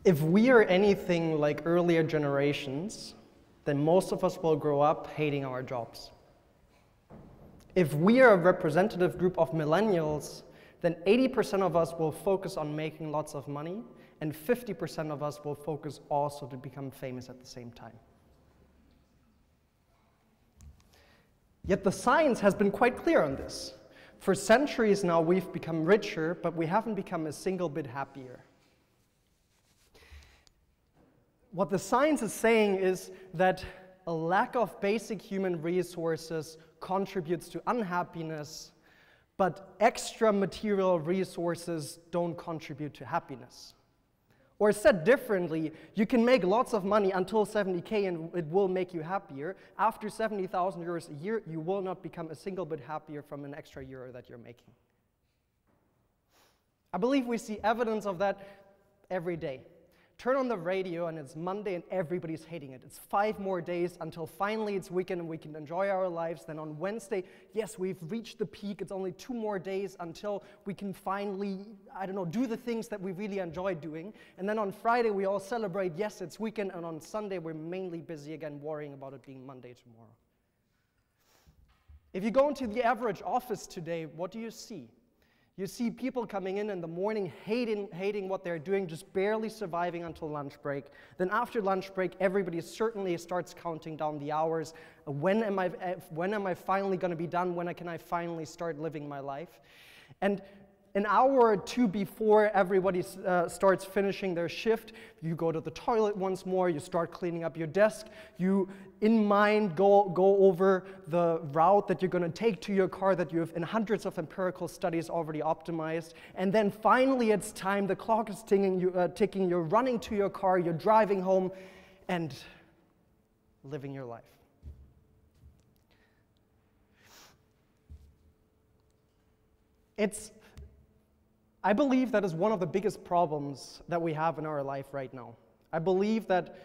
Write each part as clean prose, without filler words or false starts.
If we are anything like earlier generations, then most of us will grow up hating our jobs. If we are a representative group of millennials, then 80% of us will focus on making lots of money, and 50% of us will focus also to become famous at the same time. Yet the science has been quite clear on this. For centuries now, we've become richer, but we haven't become a single bit happier. What the science is saying is that a lack of basic human resources contributes to unhappiness, but extra material resources don't contribute to happiness. Or said differently, you can make lots of money until 70K and it will make you happier. After 70,000 euros a year, you will not become a single bit happier from an extra euro that you're making. I believe we see evidence of that every day. Turn on the radio and it's Monday and everybody's hating it. It's 5 more days until finally it's weekend and we can enjoy our lives. Then on Wednesday, yes, we've reached the peak. It's only 2 more days until we can finally, I don't know, do the things that we really enjoy doing. And then on Friday, we all celebrate, yes, it's weekend. And on Sunday, we're mainly busy again worrying about it being Monday tomorrow. If you go into the average office today, what do you see? You see people coming in the morning hating what they're doing, just barely surviving until lunch break. Then after lunch break, everybody certainly starts counting down the hours. When am I finally going to be done? When can I finally start living my life? And an hour or 2 before everybody starts finishing their shift, you go to the toilet once more, you start cleaning up your desk, you in mind go over the route that you're going to take to your car that you have in hundreds of empirical studies already optimized, and then finally it's time, the clock is ticking, you're running to your car, you're driving home and living your life. I believe that is one of the biggest problems that we have in our life right now. I believe that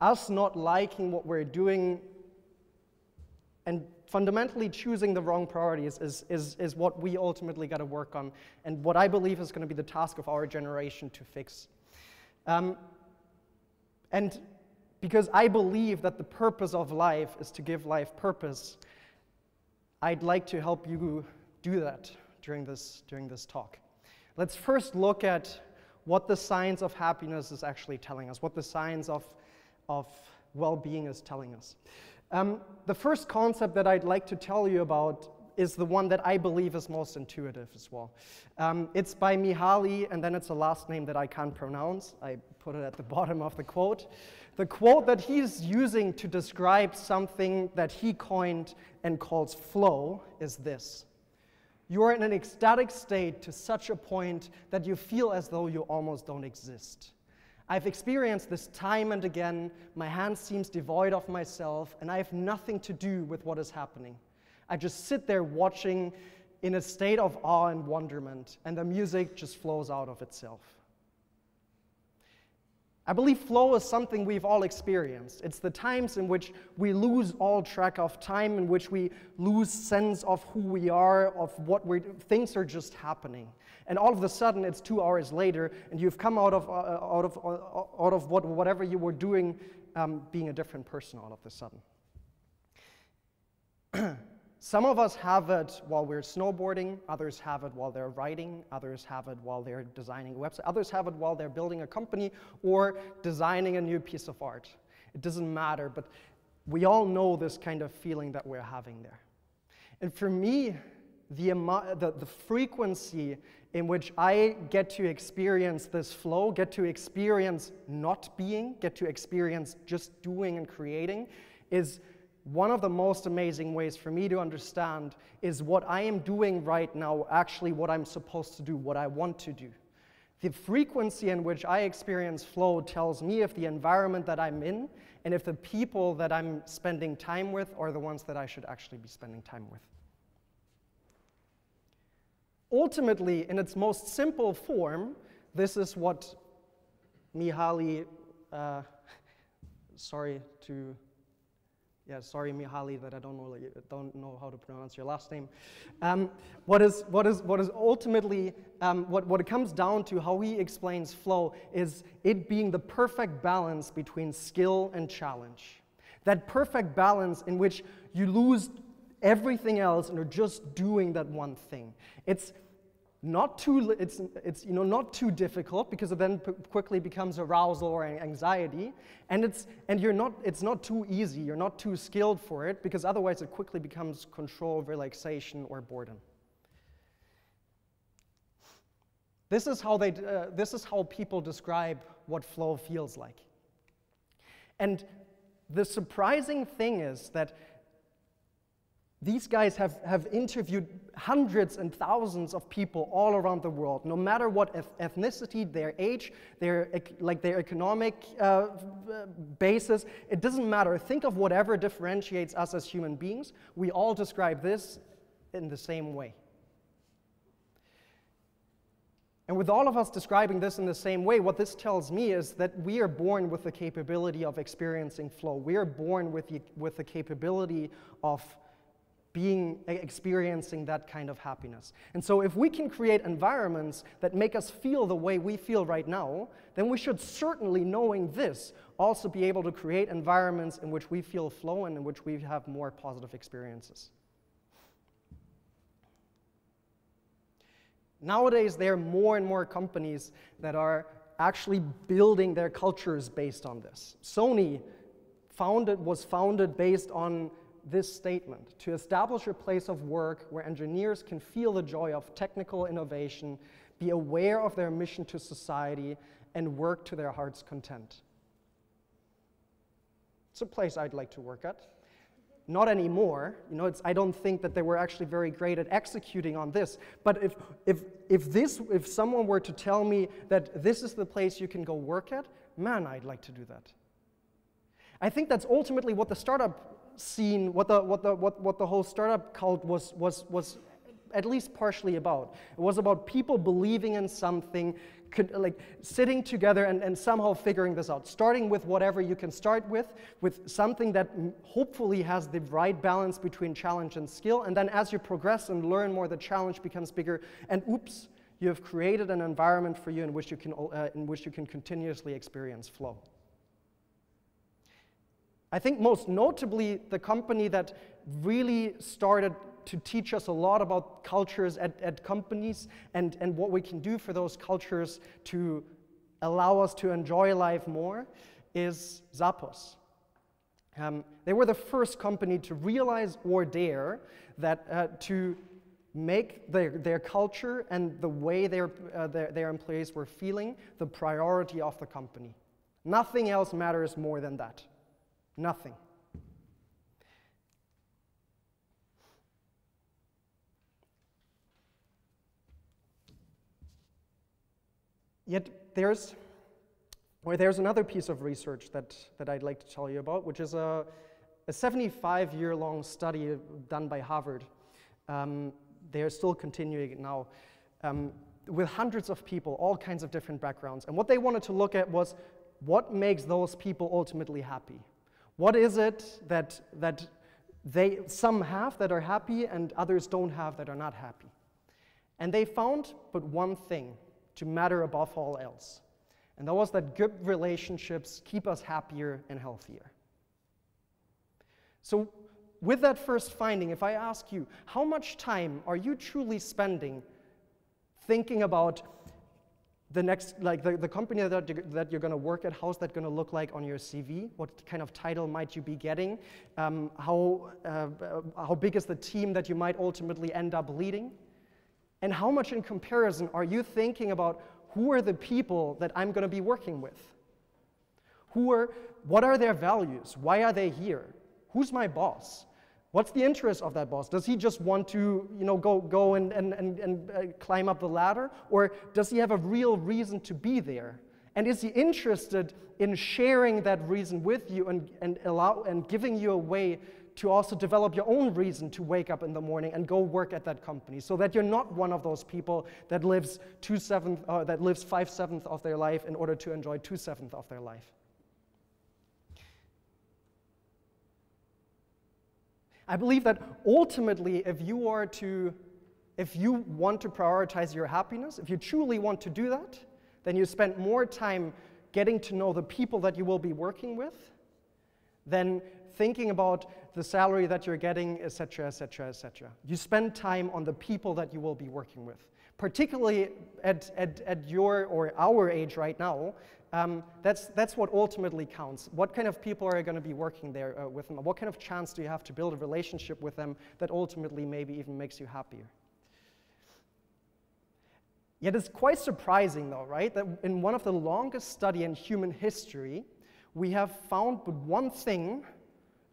us not liking what we're doing and fundamentally choosing the wrong priorities is what we ultimately got to work on, and what I believe is going to be the task of our generation to fix. And because I believe that the purpose of life is to give life purpose, I'd like to help you do that during this talk. Let's first look at what the science of happiness is actually telling us, what the science of well-being is telling us. The first concept that I'd like to tell you about is the one that I believe is most intuitive as well. It's by Mihaly, and then it's a last name that I can't pronounce. I put it at the bottom of the quote. The quote that he's using to describe something that he coined and calls flow is this: you are in an ecstatic state to such a point that you feel as though you almost don't exist. I've experienced this time and again. My hand seems devoid of myself, and I have nothing to do with what is happening. I just sit there watching in a state of awe and wonderment, and the music just flows out of itself. I believe flow is something we've all experienced. It's the times in which we lose all track of time, in which we lose sense of who we are, of what things are just happening. And all of a sudden, it's 2 hours later, and you've come out of whatever you were doing, being a different person all of a sudden. Some of us have it while we're snowboarding, others have it while they're writing, others have it while they're designing a website, others have it while they're building a company or designing a new piece of art. It doesn't matter, but we all know this kind of feeling that we're having there. And for me, the frequency in which I get to experience this flow, get to experience not being, get to experience just doing and creating, is one of the most amazing ways for me to understand is what I am doing right now actually what I'm supposed to do, what I want to do. The frequency in which I experience flow tells me if the environment that I'm in and if the people that I'm spending time with are the ones that I should actually be spending time with. Ultimately, in its most simple form, this is what Mihaly, Yeah, sorry, Mihaly, that I don't know how to pronounce your last name. What is ultimately what it comes down to, how he explains flow, is it being the perfect balance between skill and challenge. That perfect balance in which you lose everything else and are just doing that one thing. It's not too not too difficult, because it then quickly becomes arousal or anxiety, and it's not too easy. You're not too skilled for it, because otherwise it quickly becomes control, relaxation, or boredom. This is how people describe what flow feels like. And the surprising thing is that these guys have interviewed hundreds and thousands of people all around the world, no matter what ethnicity, their age, their economic basis. It doesn't matter. Think of whatever differentiates us as human beings. We all describe this in the same way. And with all of us describing this in the same way, what this tells me is that we are born with the capability of experiencing flow. We are born with the capability of experiencing that kind of happiness. And so if we can create environments that make us feel the way we feel right now, then we should certainly, knowing this, also be able to create environments in which we feel flow and in which we have more positive experiences. Nowadays, there are more and more companies that are actually building their cultures based on this. Sony was founded based on this statement: to establish a place of work where engineers can feel the joy of technical innovation, be aware of their mission to society, and work to their heart's content. It's a place I'd like to work at. Not anymore. I don't think that they were actually very great at executing on this. But if someone were to tell me that this is the place you can go work at, man, I'd like to do that. I think that's ultimately what the startup scene, what the whole startup cult was at least partially about. It was about people believing in something, sitting together and somehow figuring this out, starting with whatever you can start with something that hopefully has the right balance between challenge and skill, and then as you progress and learn more, the challenge becomes bigger, and oops, you have created an environment for you in which you can continuously experience flow. I think most notably, the company that really started to teach us a lot about cultures at companies and what we can do for those cultures to allow us to enjoy life more is Zappos. They were the first company to realize or dare that to make their culture and the way their employees were feeling the priority of the company. Nothing else matters more than that. Nothing. Yet there's another piece of research that I'd like to tell you about, which is a 75-year-long study done by Harvard. They're still continuing it now, with hundreds of people, all kinds of different backgrounds. And what they wanted to look at was what makes those people ultimately happy. What is it that some have that are happy and others don't have that are not happy? And they found but one thing to matter above all else, and that was that good relationships keep us happier and healthier. So with that first finding, if I ask you, how much time are you truly spending thinking about the next, the company that you're going to work at, how's that going to look like on your CV? What kind of title might you be getting? How big is the team that you might ultimately end up leading? And how much in comparison are you thinking about who are the people that I'm going to be working with? What are their values? Why are they here? Who's my boss? What's the interest of that boss? Does he just want to, go and climb up the ladder, or does he have a real reason to be there? And is he interested in sharing that reason with you and giving you a way to also develop your own reason to wake up in the morning and go work at that company, so that you're not one of those people that lives 5/7 of their life in order to enjoy 2/7 of their life? I believe that ultimately, if you want to prioritize your happiness, if you truly want to do that, then you spend more time getting to know the people that you will be working with than thinking about the salary that you're getting, etc., etc., etc. You spend time on the people that you will be working with. Particularly at your or our age right now, that's what ultimately counts. What kind of people are going to be working there with them? What kind of chance do you have to build a relationship with them that ultimately maybe even makes you happier? Yet it's quite surprising though, right, that in one of the longest studies in human history, we have found but one thing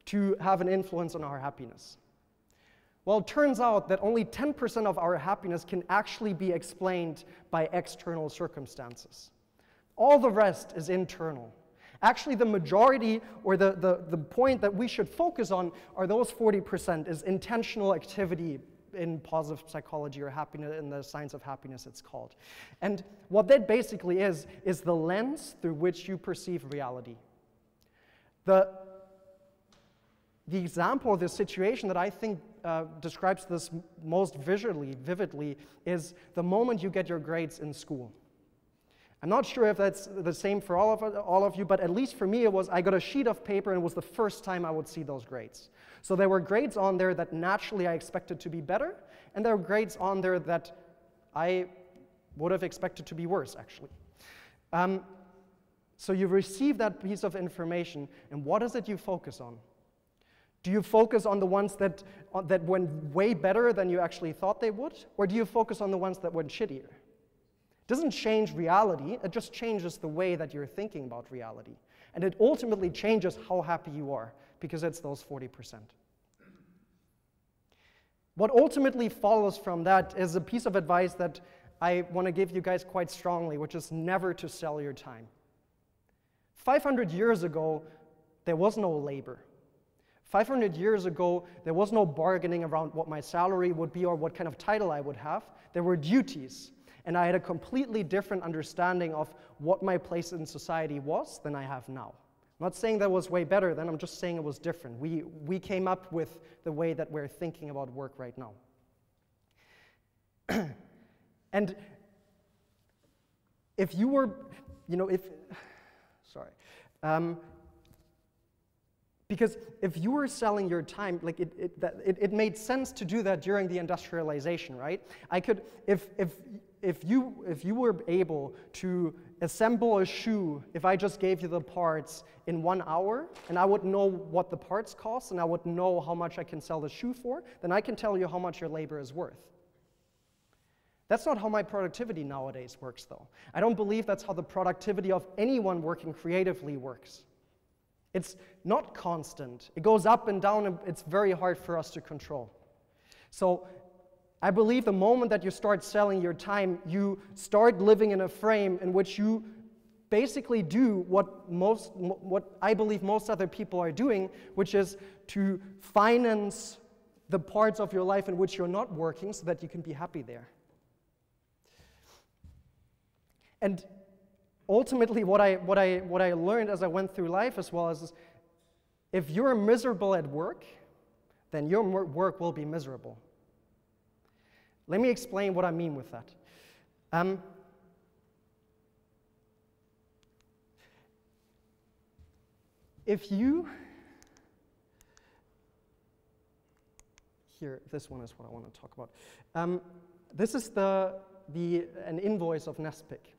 to have an influence on our happiness. Well, it turns out that only 10% of our happiness can actually be explained by external circumstances. All the rest is internal. Actually, the majority, or the point that we should focus on, are those 40%, is intentional activity in positive psychology, or happiness, in the science of happiness it's called. And what that basically is the lens through which you perceive reality. The example of the situation that I think describes this most vividly is the moment you get your grades in school. I'm not sure if that's the same for all of you, but at least for me it was, I got a sheet of paper and it was the first time I would see those grades. So there were grades on there that naturally I expected to be better, and there were grades on there that I would have expected to be worse, actually. So you receive that piece of information, and what is it you focus on? Do you focus on the ones that went way better than you actually thought they would? Or do you focus on the ones that went shittier? It doesn't change reality, it just changes the way that you're thinking about reality. And it ultimately changes how happy you are, because it's those 40%. What ultimately follows from that is a piece of advice that I want to give you guys quite strongly, which is never to sell your time. 500 years ago, there was no labor. 500 years ago, there was no bargaining around what my salary would be or what kind of title I would have. There were duties. And I had a completely different understanding of what my place in society was than I have now. I'm not saying that was way better then, I'm just saying it was different. We came up with the way that we're thinking about work right now. And if you were, because if you were selling your time, like it made sense to do that during the industrialization, right? I could, if you were able to assemble a shoe, if I just gave you the parts in 1 hour, and I would know what the parts cost, and I would know how much I can sell the shoe for, then I can tell you how much your labor is worth. That's not how my productivity nowadays works, though. I don't believe that's how the productivity of anyone working creatively works. It's not constant. It goes up and down, and it's very hard for us to control. So I believe the moment that you start selling your time, you start living in a frame in which you basically do what I believe most other people are doing, which is to finance the parts of your life in which you're not working so that you can be happy there. And ultimately, what I learned as I went through life as well is, if you're miserable at work, then your work will be miserable. Let me explain what I mean with that. This one is what I want to talk about. This is an invoice of Nestpick.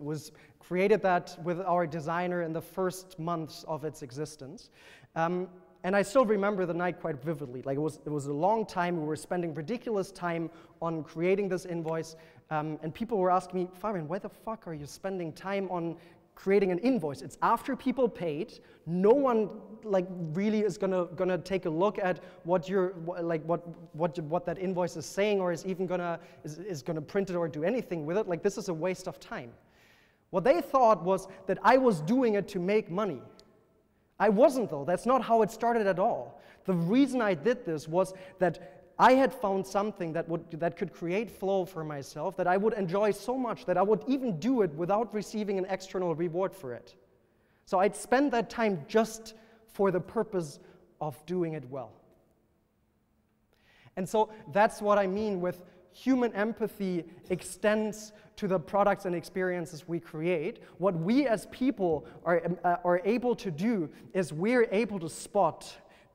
Was created that with our designer in the first months of its existence. And I still remember the night quite vividly. Like it was a long time. We were spending ridiculous time on creating this invoice. And people were asking me, Fabian, why the fuck are you spending time on creating an invoice? It's after people paid. No one really is gonna take a look at what that invoice is saying, or is even gonna print it or do anything with it. Like, this is a waste of time. What they thought was that I was doing it to make money. I wasn't, though. That's not how it started at all. The reason I did this was that I had found something that could create flow for myself that I would enjoy so much that I would even do it without receiving an external reward for it. So I'd spend that time just for the purpose of doing it well. And so that's what I mean with human empathy extends to the products and experiences we create. What we as people are able to do is we're able to spot,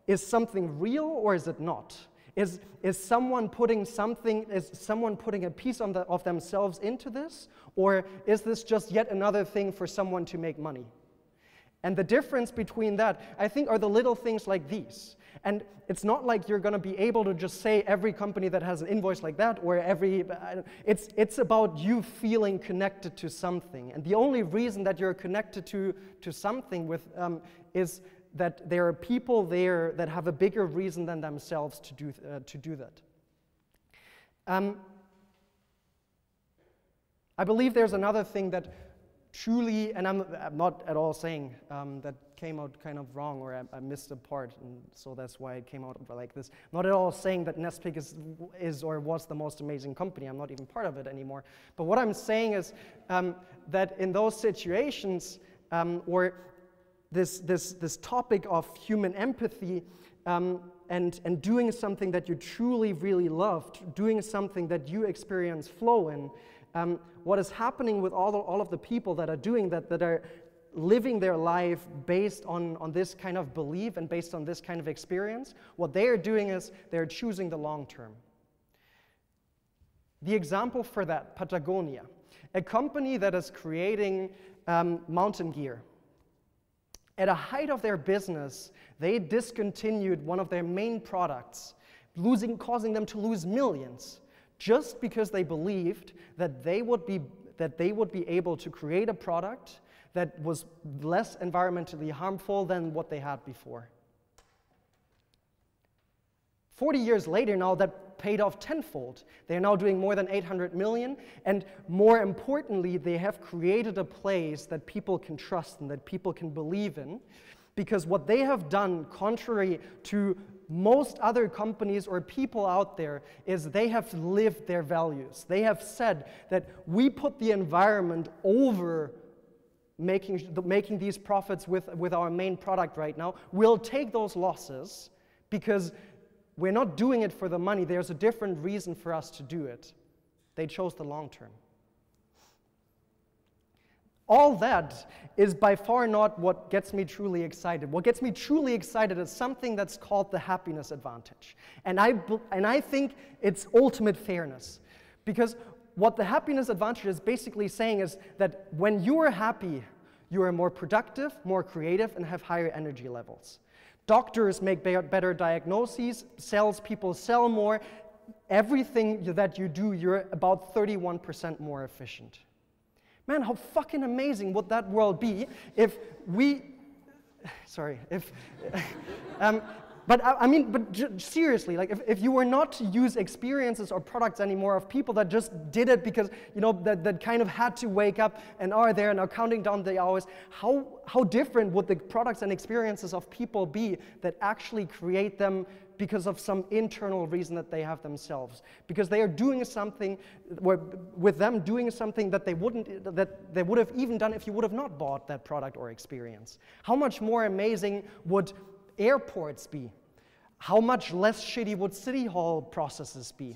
is something real or is it not? Is someone putting a piece of themselves into this, or is this just yet another thing for someone to make money? And the difference between that, I think, are the little things like these. And it's not like you're going to be able to just say every company that has an invoice like that, or it's about you feeling connected to something. And the only reason that you're connected to something is that there are people there that have a bigger reason than themselves to do that. I believe there's another thing that truly, and I'm not at all saying that came out kind of wrong, or I missed a part, and so that's why it came out like this. I'm not at all saying that Nespeak is or was the most amazing company. I'm not even part of it anymore. But what I'm saying is that in those situations, or this topic of human empathy, and doing something that you truly really loved, doing something that you experience flow in, what is happening with all of the people that are doing that are living their life based on this kind of belief and based on this kind of experience, what they are doing is they're choosing the long term. The example for that, Patagonia, a company that is creating mountain gear. At a height of their business, they discontinued one of their main products, causing them to lose millions, just because they believed that they would be able to create a product that was less environmentally harmful than what they had before. 40 years later now, that paid off tenfold. They're now doing more than 800 million, and more importantly, they have created a place that people can trust and that people can believe in, because what they have done, contrary to most other companies or people out there, is they have lived their values. They have said that we put the environment over making these profits with our main product right now. We'll take those losses because we're not doing it for the money. There's a different reason for us to do it. They chose the long term. All that is by far not what gets me truly excited. What gets me truly excited is something that's called the happiness advantage. And I think it's ultimate fairness. Because what the happiness advantage is basically saying is that when you are happy, you are more productive, more creative, and have higher energy levels. Doctors make better diagnoses, salespeople sell more. Everything that you do, you're about 31% more efficient. Man, how fucking amazing would that world be if we, seriously, like if you were not to use experiences or products anymore of people that just did it because, that kind of had to wake up and are there and are counting down the hours, how different would the products and experiences of people be that actually create them because of some internal reason that they have themselves? Because they are doing something, with them doing something that they would have even done if you would have not bought that product or experience. How much more amazing would airports be? How much less shitty would city hall processes be?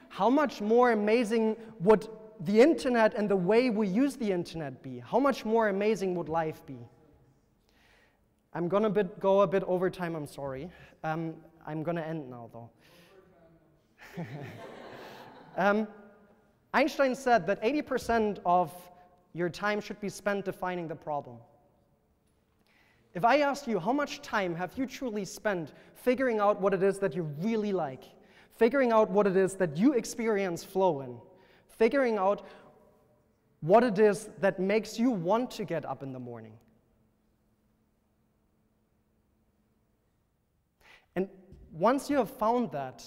How much more amazing would the internet and the way we use the internet be? How much more amazing would life be? I'm going to go a bit over time, I'm sorry. I'm going to end now, though. Einstein said that 80% of your time should be spent defining the problem. If I asked you, how much time have you truly spent figuring out what it is that you really like, figuring out what it is that you experience flow in, figuring out what it is that makes you want to get up in the morning? And once you have found that,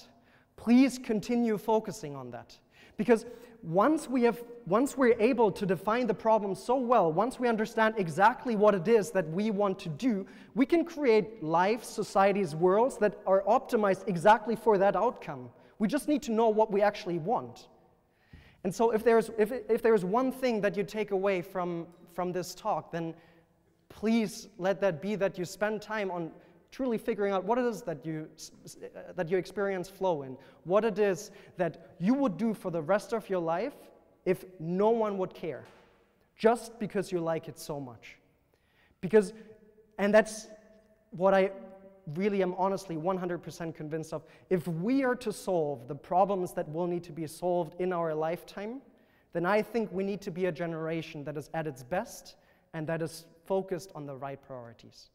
please continue focusing on that. Because once we're able to define the problem so well, once we understand exactly what it is that we want to do, we can create lives, societies, worlds that are optimized exactly for that outcome. We just need to know what we actually want. And so if there's one thing that you take away from this talk, then please let that be that you spend time on truly figuring out what it is that you experience flow in, what it is that you would do for the rest of your life if no one would care, just because you like it so much. And that's what I really am honestly 100% convinced of. If we are to solve the problems that will need to be solved in our lifetime, then I think we need to be a generation that is at its best and that is focused on the right priorities.